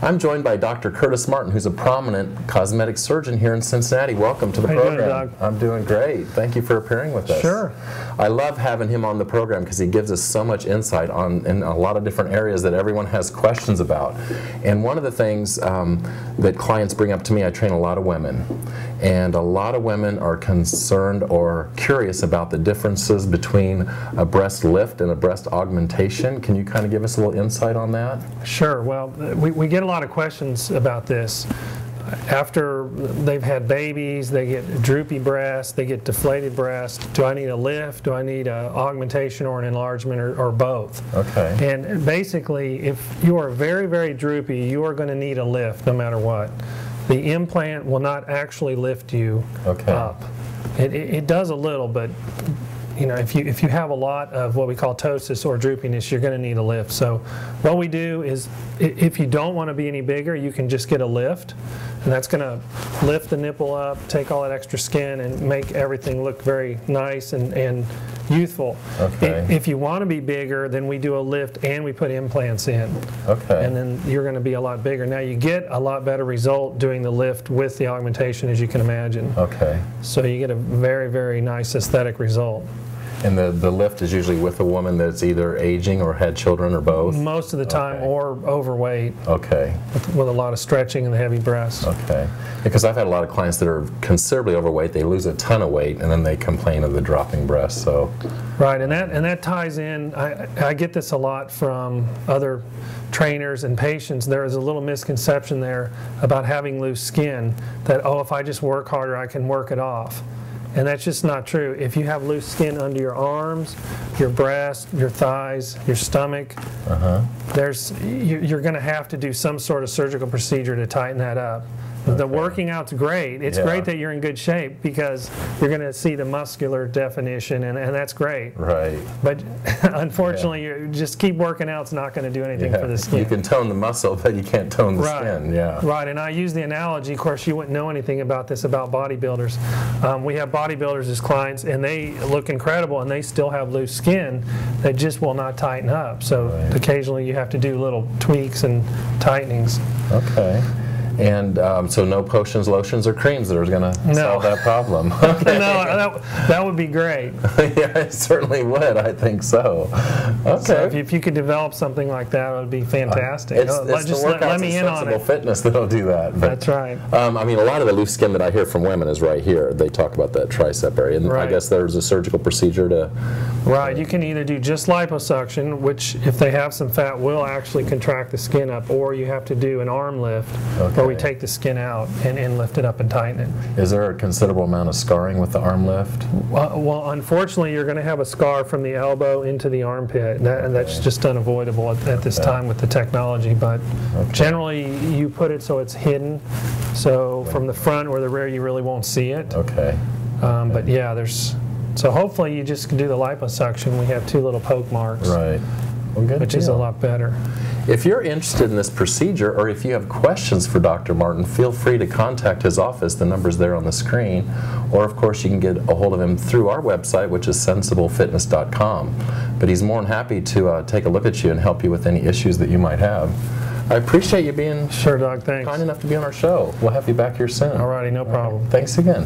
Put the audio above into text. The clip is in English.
I'm joined by Dr. Kurtis Martin, who's a prominent cosmetic surgeon here in Cincinnati. Welcome to the program. How you doing, Doug? I'm doing great. Thank you for appearing with us. Sure. I love having him on the program because he gives us so much insight in a lot of different areas that everyone has questions about. And one of the things that clients bring up to me, I train a lot of women, and a lot of women are concerned or curious about the differences between a breast lift and a breast augmentation. Can you kind of give us a little insight on that? Sure. Well, we get a lot of questions about this. After they've had babies, they get droopy breasts, they get deflated breasts. Do I need a lift? Do I need an augmentation or an enlargement, or both? Okay. And basically, if you are very, very droopy, you are going to need a lift no matter what. The implant will not actually lift you up. It does a little, but you know, if you have a lot of what we call ptosis or droopiness, you're going to need a lift. So what we do is, if you don't want to be any bigger, you can just get a lift, and that's going to lift the nipple up, take all that extra skin, and make everything look very nice and youthful. Okay. If you want to be bigger, then we do a lift and we put implants in. Okay. And then you're going to be a lot bigger. Now you get a lot better result doing the lift with the augmentation, as you can imagine. Okay. So you get a very, very nice aesthetic result. And the lift is usually with a woman that's either aging or had children or both? Most of the time, Okay. or overweight. Okay. With a lot of stretching and the heavy breasts. Okay. Because I've had a lot of clients that are considerably overweight, they lose a ton of weight, and then they complain of the dropping breasts. So. Right, and that ties in, I get this a lot from other trainers and patients. There is a little misconception there about having loose skin, that, oh, if I just work harder, I can work it off. And that's just not true. If you have loose skin under your arms, your breast, your thighs, your stomach, you're going to have to do some sort of surgical procedure to tighten that up. Okay. The working out's great. It's great that you're in good shape, because you're going to see the muscular definition, and that's great. Right. But unfortunately, you just keep working out. It's not going to do anything for the skin. You can tone the muscle, but you can't tone the skin. Yeah. Right, and I use the analogy, of course you wouldn't know anything about this about bodybuilders. We have bodybuilders as clients, and they look incredible, and they still have loose skin that just will not tighten up. So occasionally you have to do little tweaks and tightenings. Okay. And so no potions, lotions, or creams that are going to solve that problem. Okay. No, that would be great. Yeah, it certainly would. I think so. Okay. So if you could develop something like that, it would be fantastic. It's let me in on it. Fitness that'll do that. But, that's right. I mean, a lot of the loose skin that I hear from women is right here. They talk about that tricep area, and I guess there's a surgical procedure to. Right. You can either do just liposuction, which if they have some fat will actually contract the skin up, or you have to do an arm lift. Where we take the skin out and lift it up and tighten it. Is there a considerable amount of scarring with the arm lift? Well, unfortunately, you're going to have a scar from the elbow into the armpit, and that's just unavoidable at this time with the technology. But generally, you put it so it's hidden, so from the front or the rear, you really won't see it. Okay. But yeah, so hopefully you just can do the liposuction. We have 2 little poke marks. Right. Well, good which is a lot better. If you're interested in this procedure, or if you have questions for Dr. Martin, feel free to contact his office. The number's there on the screen. Or, of course, you can get a hold of him through our website, which is sensiblefitness.com. But he's more than happy to take a look at you and help you with any issues that you might have. I appreciate you being Doug, thanks. kind enough to be on our show. We'll have you back here soon. All righty, no problem. Thanks again.